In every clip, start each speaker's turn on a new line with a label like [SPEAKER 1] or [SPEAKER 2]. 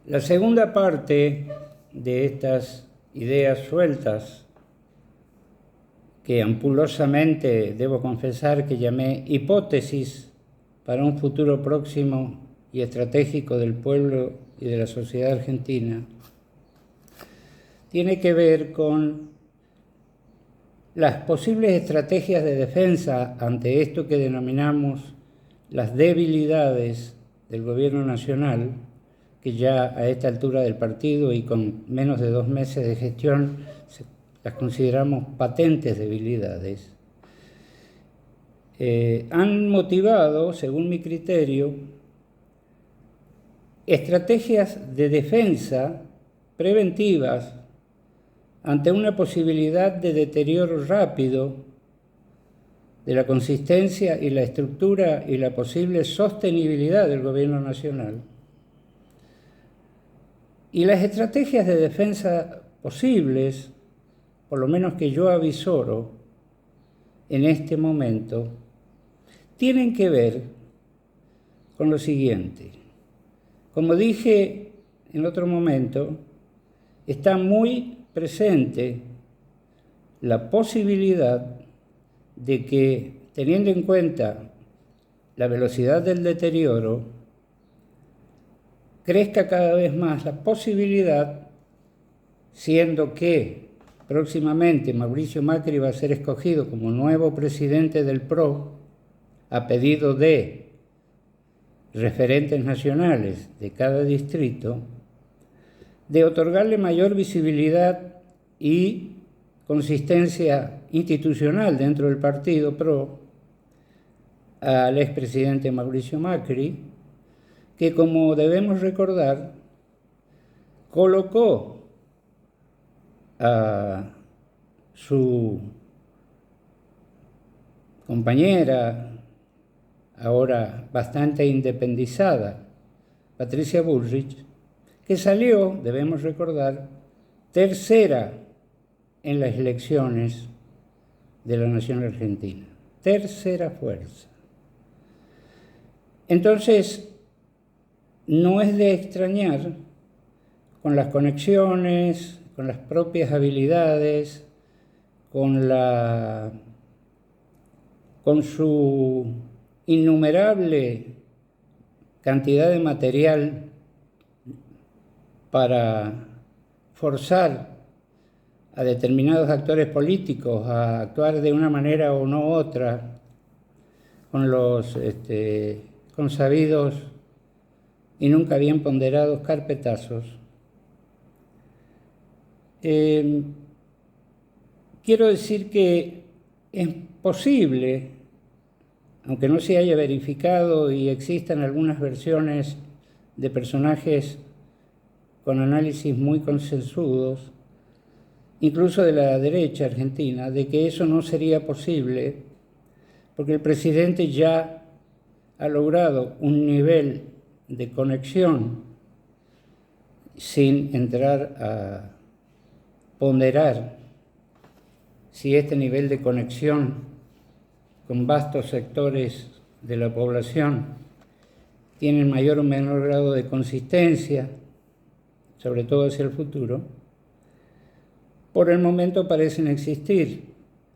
[SPEAKER 1] La segunda parte de estas ideas sueltas, que ampulosamente debo confesar que llamé hipótesis para un futuro próximo y estratégico del pueblo y de la sociedad argentina, tiene que ver con las posibles estrategias de defensa ante esto que denominamos las debilidades del gobierno nacional, que ya a esta altura del partido y con menos de 2 meses de gestión las consideramos patentes debilidades, han motivado, según mi criterio, estrategias de defensa preventivas ante una posibilidad de deterioro rápido de la consistencia y la estructura y la posible sostenibilidad del gobierno nacional. Y las estrategias de defensa posibles, por lo menos que yo avisoro en este momento, tienen que ver con lo siguiente. Como dije en otro momento, está muy presente la posibilidad de que, teniendo en cuenta la velocidad del deterioro, crezca cada vez más la posibilidad, siendo que próximamente Mauricio Macri va a ser escogido como nuevo presidente del PRO, a pedido de referentes nacionales de cada distrito, de otorgarle mayor visibilidad y consistencia institucional dentro del partido PRO al expresidente Mauricio Macri, que, como debemos recordar, colocó a su compañera, ahora bastante independizada, Patricia Bullrich, que salió, debemos recordar, tercera en las elecciones de la nación argentina. Tercera fuerza. Entonces, no es de extrañar, con las conexiones, con las propias habilidades, con su innumerable cantidad de material para forzar a determinados actores políticos a actuar de una manera o no otra, con los consabidos y nunca bien ponderados carpetazos. Quiero decir que es posible, aunque no se haya verificado y existan algunas versiones de personajes con análisis muy consensuados, incluso de la derecha argentina, de que eso no sería posible, porque el presidente ya ha logrado un nivel de conexión, sin entrar a ponderar si este nivel de conexión con vastos sectores de la población tiene mayor o menor grado de consistencia, sobre todo hacia el futuro. Por el momento parecen existir,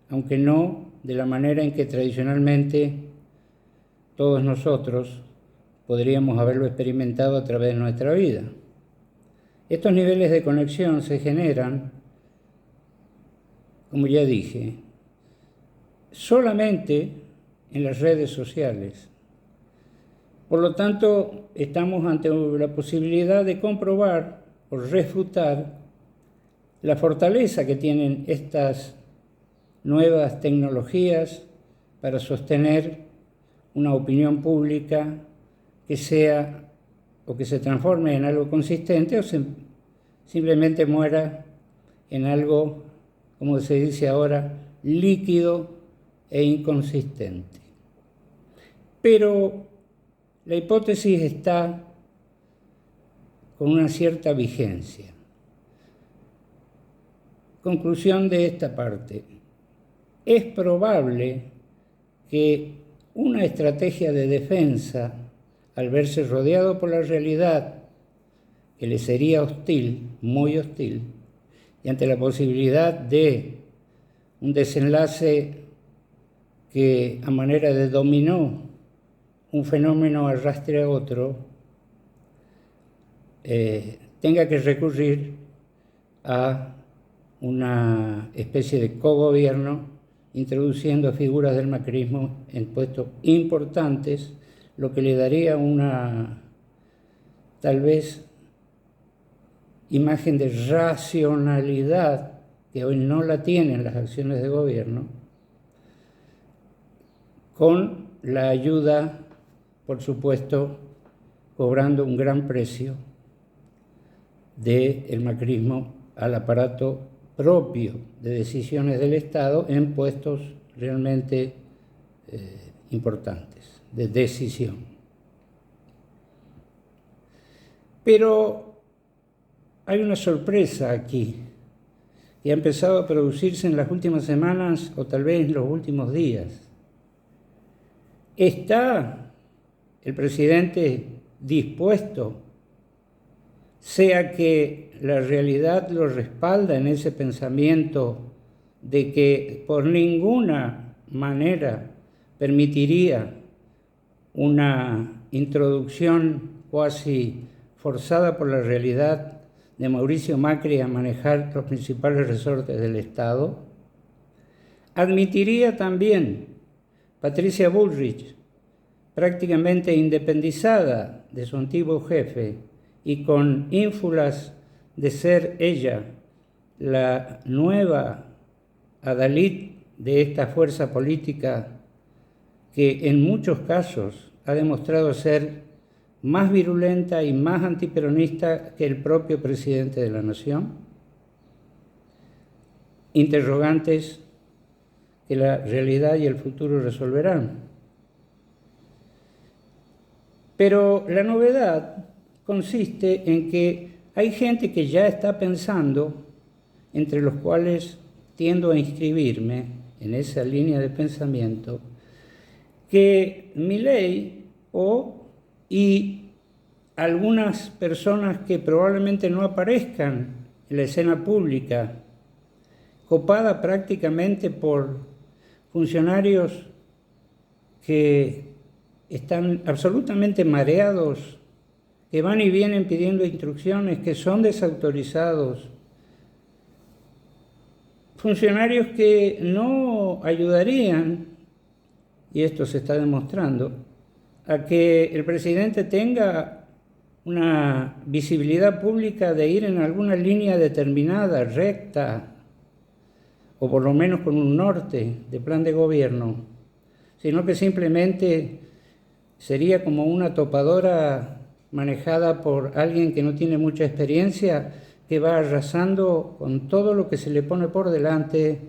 [SPEAKER 1] aunque no de la manera en que tradicionalmente todos nosotros podríamos haberlo experimentado a través de nuestra vida. Estos niveles de conexión se generan, como ya dije, solamente en las redes sociales. Por lo tanto, estamos ante la posibilidad de comprobar o refutar la fortaleza que tienen estas nuevas tecnologías para sostener una opinión pública que sea o que se transforme en algo consistente o simplemente muera en algo, como se dice ahora, líquido e inconsistente. Pero la hipótesis está con una cierta vigencia. Conclusión de esta parte. Es probable que una estrategia de defensa, al verse rodeado por la realidad que le sería hostil, muy hostil, y ante la posibilidad de un desenlace que a manera de dominó un fenómeno arrastre a otro, tenga que recurrir a una especie de cogobierno, introduciendo figuras del macrismo en puestos importantes, lo que le daría una, tal vez, imagen de racionalidad que hoy no la tienen las acciones de gobierno, con la ayuda, por supuesto, cobrando un gran precio del macrismo al aparato propio de decisiones del Estado en puestos realmente importantes de decisión. Pero hay una sorpresa aquí que ha empezado a producirse en las últimas semanas o tal vez en los últimos días. ¿Está el presidente dispuesto, sea que la realidad lo respalda en ese pensamiento de que por ninguna manera permitiría una introducción cuasi forzada por la realidad de Mauricio Macri a manejar los principales resortes del Estado? Admitiría también Patricia Bullrich, prácticamente independizada de su antiguo jefe y con ínfulas de ser ella la nueva adalid de esta fuerza política que en muchos casos ha demostrado ser más virulenta y más antiperonista que el propio presidente de la Nación? Interrogantes que la realidad y el futuro resolverán. Pero la novedad consiste en que hay gente que ya está pensando, entre los cuales tiendo a inscribirme en esa línea de pensamiento, que Milei y algunas personas que probablemente no aparezcan en la escena pública, copada prácticamente por funcionarios que están absolutamente mareados, que van y vienen pidiendo instrucciones, que son desautorizados, funcionarios que no ayudarían, y esto se está demostrando, a que el presidente tenga una visibilidad pública de ir en alguna línea determinada, recta, o por lo menos con un norte de plan de gobierno, sino que simplemente sería como una topadora manejada por alguien que no tiene mucha experiencia, que va arrasando con todo lo que se le pone por delante,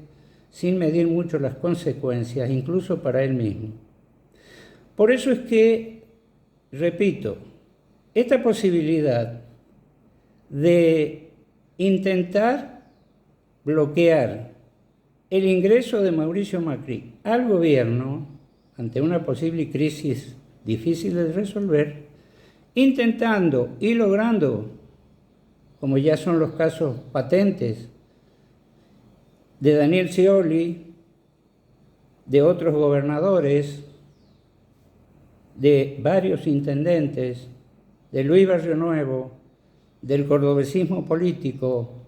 [SPEAKER 1] sin medir mucho las consecuencias, incluso para él mismo. Por eso es que, repito, esta posibilidad de intentar bloquear el ingreso de Mauricio Macri al gobierno ante una posible crisis difícil de resolver, intentando y logrando, como ya son los casos patentes de Daniel Scioli, de otros gobernadores, de varios intendentes, de Luis Barrio Nuevo, del cordobesismo político,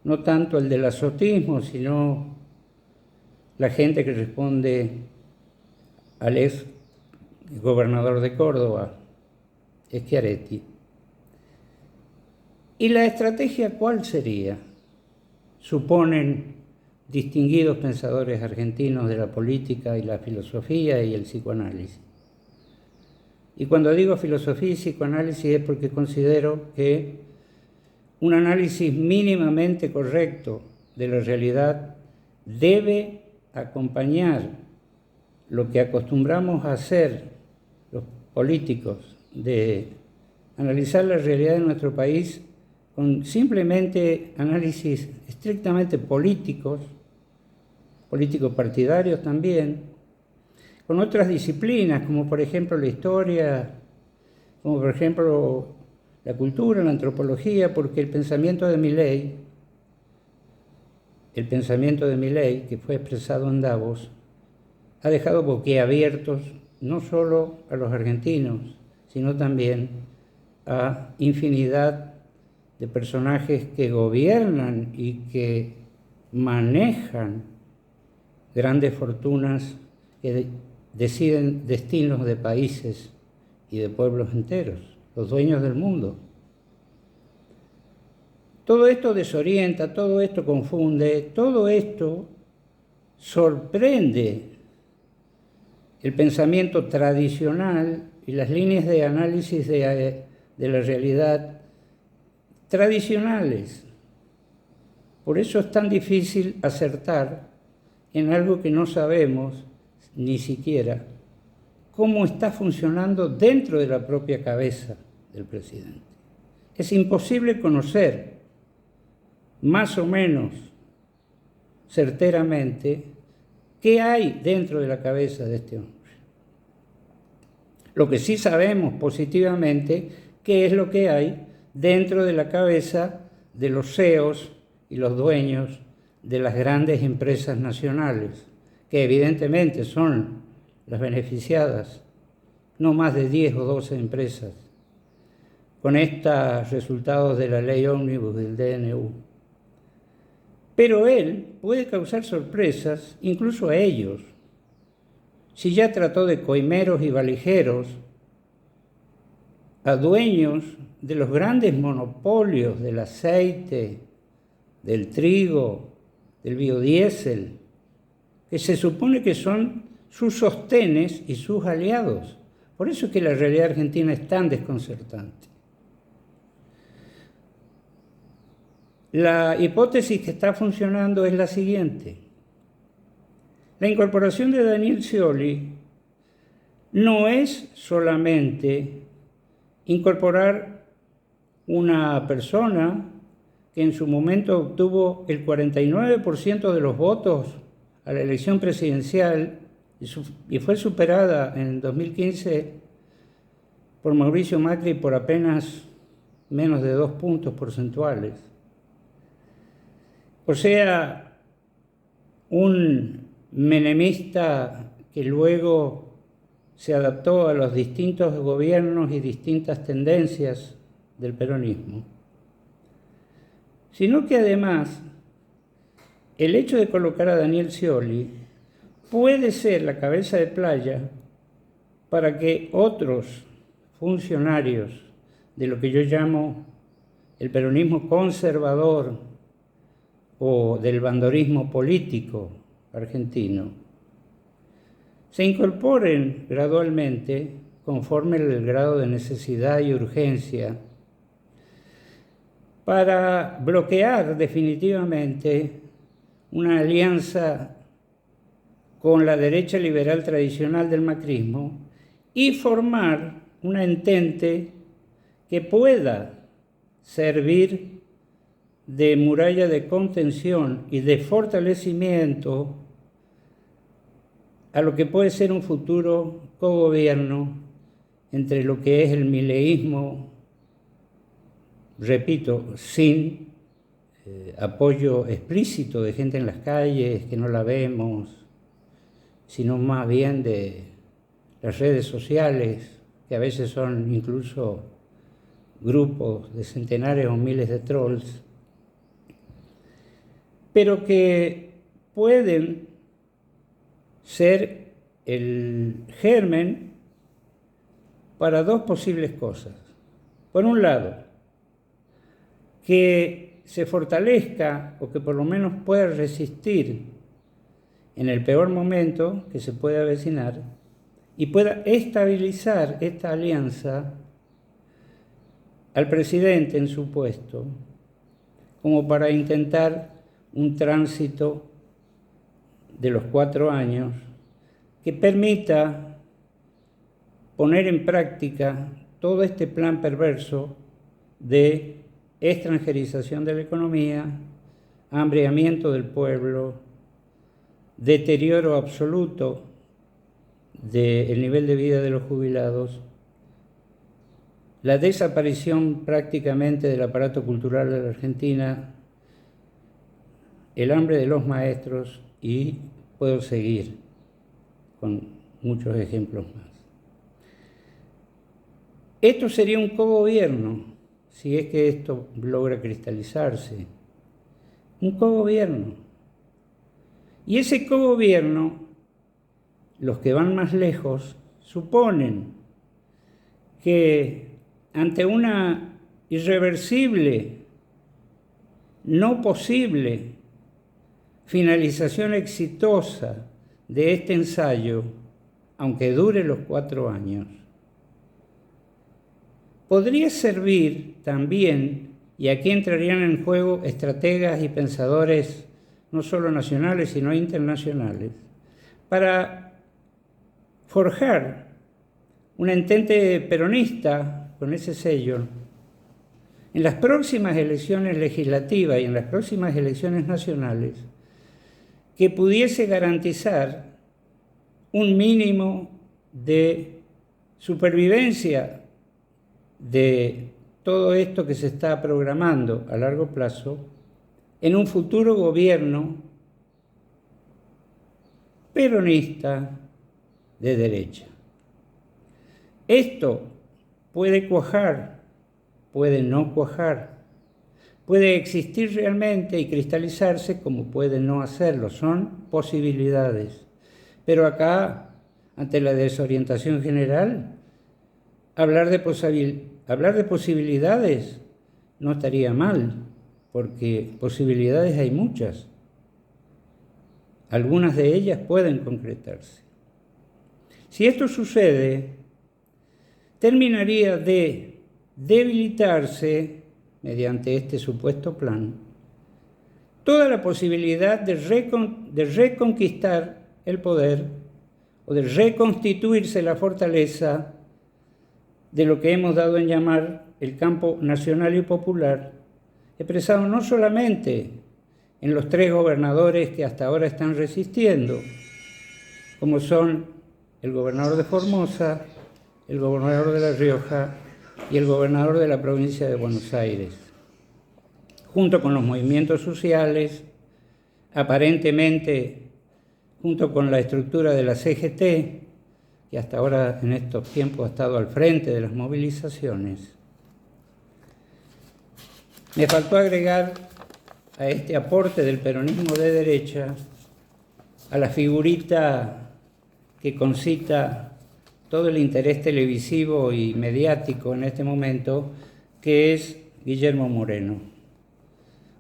[SPEAKER 1] no tanto el del azotismo, sino la gente que responde al ex gobernador de Córdoba, Schiaretti. ¿Y la estrategia cuál sería? Suponen distinguidos pensadores argentinos de la política y la filosofía y el psicoanálisis. Y cuando digo filosofía y psicoanálisis es porque considero que un análisis mínimamente correcto de la realidad debe acompañar lo que acostumbramos a hacer los políticos, de analizar la realidad de nuestro país con simplemente análisis estrictamente políticos partidarios también, con otras disciplinas, como por ejemplo la historia, como por ejemplo la cultura, la antropología, porque el pensamiento de Milei, que fue expresado en Davos, ha dejado boquiabiertos no solo a los argentinos, sino también a infinidad de personajes que gobiernan y que manejan grandes fortunas que deciden destinos de países y de pueblos enteros, los dueños del mundo. Todo esto desorienta, todo esto confunde, todo esto sorprende el pensamiento tradicional y las líneas de análisis de la realidad tradicionales. Por eso es tan difícil acertar en algo que no sabemos ni siquiera cómo está funcionando dentro de la propia cabeza del presidente. Es imposible conocer más o menos certeramente qué hay dentro de la cabeza de este hombre. Lo que sí sabemos positivamente, qué es lo que hay dentro de la cabeza de los CEOs y los dueños de las grandes empresas nacionales, que evidentemente son las beneficiadas, no más de 10 o 12 empresas, con estos resultados de la ley ómnibus del DNU. Pero él puede causar sorpresas incluso a ellos. Si ya trató de coimeros y valijeros a dueños de los grandes monopolios del aceite, del trigo, del biodiesel, que se supone que son sus sostenes y sus aliados. Por eso es que la realidad argentina es tan desconcertante. La hipótesis que está funcionando es la siguiente. La incorporación de Daniel Scioli no es solamente incorporar una persona que en su momento obtuvo el 49% de los votos a la elección presidencial y fue superada en 2015 por Mauricio Macri por apenas menos de 2 puntos porcentuales. O sea, un menemista que luego se adaptó a los distintos gobiernos y distintas tendencias del peronismo, sino que además el hecho de colocar a Daniel Scioli puede ser la cabeza de playa para que otros funcionarios de lo que yo llamo el peronismo conservador o del bandorismo político argentino se incorporen gradualmente conforme el grado de necesidad y urgencia para bloquear definitivamente una alianza con la derecha liberal tradicional del macrismo y formar una entente que pueda servir de muralla de contención y de fortalecimiento a lo que puede ser un futuro cogobierno entre lo que es el mileísmo, repito, sin apoyo explícito de gente en las calles, que no la vemos, sino más bien de las redes sociales, que a veces son incluso grupos de centenares o miles de trolls, pero que pueden ser el germen para dos posibles cosas. Por un lado, que se fortalezca o que por lo menos pueda resistir en el peor momento que se puede avecinar y pueda estabilizar esta alianza al presidente en su puesto, como para intentar un tránsito de los 4 años que permita poner en práctica todo este plan perverso de extranjerización de la economía, hambriamiento del pueblo, deterioro absoluto del nivel de vida de los jubilados la desaparición prácticamente del aparato cultural de la Argentina, el hambre de los maestros, y puedo seguir con muchos ejemplos más. Esto sería un cogobierno, si es que esto logra cristalizarse. Un cogobierno. Y ese cogobierno, los que van más lejos, suponen que ante una irreversible, no posible finalización exitosa de este ensayo, aunque dure los 4 años, podría servir también, y aquí entrarían en juego estrategas y pensadores no solo nacionales, sino internacionales, para forjar un entente peronista con ese sello en las próximas elecciones legislativas y en las próximas elecciones nacionales, que pudiese garantizar un mínimo de supervivencia de todo esto que se está programando a largo plazo en un futuro gobierno peronista de derecha. Esto puede cuajar, puede no cuajar, puede existir realmente y cristalizarse como puede no hacerlo, son posibilidades. Pero acá, ante la desorientación general, hablar de posibilidades no estaría mal, porque posibilidades hay muchas. Algunas de ellas pueden concretarse. Si esto sucede, terminaría de debilitarse, mediante este supuesto plan, toda la posibilidad de reconquistar el poder o de reconstituirse la fortaleza de lo que hemos dado en llamar el campo nacional y popular, expresado no solamente en los 3 gobernadores que hasta ahora están resistiendo, como son el gobernador de Formosa, el gobernador de La Rioja y el gobernador de la provincia de Buenos Aires, junto con los movimientos sociales, aparentemente junto con la estructura de la CGT, que hasta ahora en estos tiempos ha estado al frente de las movilizaciones. Me faltó agregar a este aporte del peronismo de derecha a la figurita que concita todo el interés televisivo y mediático en este momento, que es Guillermo Moreno.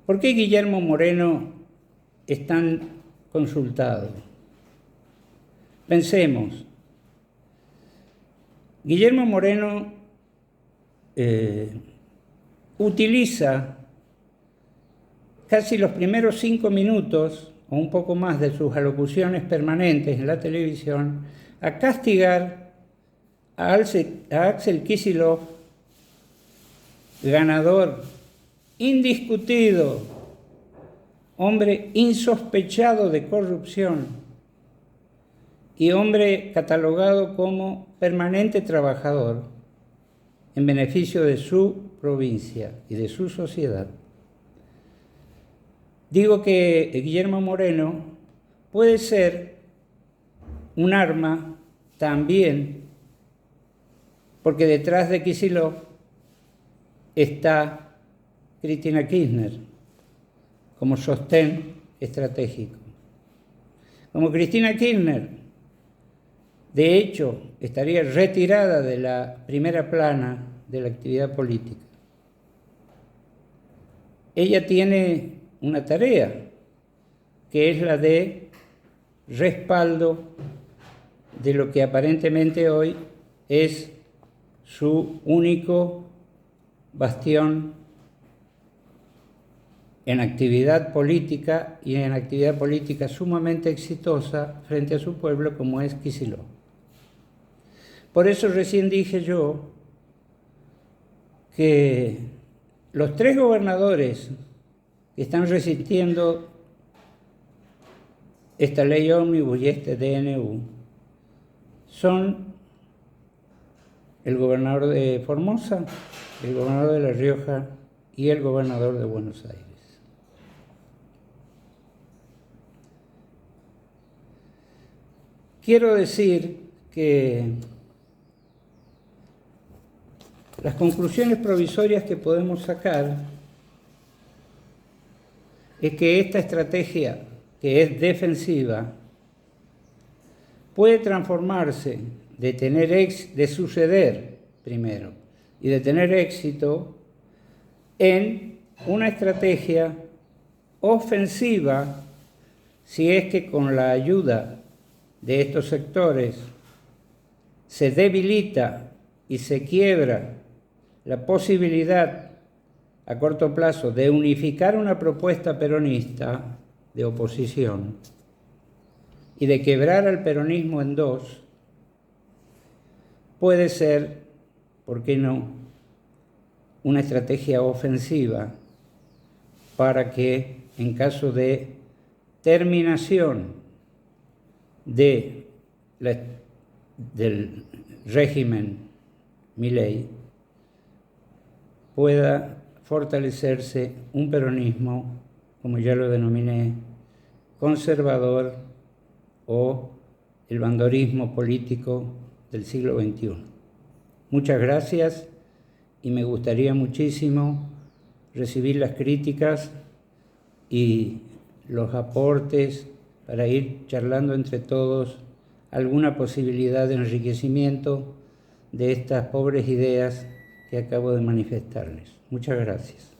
[SPEAKER 1] ¿Por qué Guillermo Moreno es tan consultado? Pensemos. Guillermo Moreno utiliza casi los primeros 5 minutos o un poco más de sus alocuciones permanentes en la televisión a castigar a Axel Kicillof, ganador indiscutido, hombre insospechado de corrupción y hombre catalogado como permanente trabajador en beneficio de su provincia y de su sociedad. Digo que Guillermo Moreno puede ser un arma también, porque detrás de Kicillof está Cristina Kirchner como sostén estratégico. Como Cristina Kirchner, de hecho, estaría retirada de la primera plana de la actividad política. Ella tiene una tarea, que es la de respaldo de lo que aparentemente hoy es su único bastión en actividad política y en actividad política sumamente exitosa frente a su pueblo, como es Kicillof. Por eso recién dije yo que los 3 gobernadores que están resistiendo esta ley ómnibus y este DNU son el gobernador de Formosa, el gobernador de La Rioja y el gobernador de Buenos Aires. Quiero decir que las conclusiones provisorias que podemos sacar es que esta estrategia, que es defensiva, puede transformarse de suceder primero y de tener éxito en una estrategia ofensiva si es que con la ayuda de estos sectores se debilita y se quiebra la posibilidad a corto plazo de unificar una propuesta peronista de oposición y de quebrar al peronismo en dos, puede ser, ¿por qué no?, una estrategia ofensiva para que en caso de terminación del régimen Milei pueda fortalecerse un peronismo, como ya lo denominé, conservador o el bandorismo político del siglo XXI. Muchas gracias y me gustaría muchísimo recibir las críticas y los aportes para ir charlando entre todos alguna posibilidad de enriquecimiento de estas pobres ideas que acabo de manifestarles. Muchas gracias.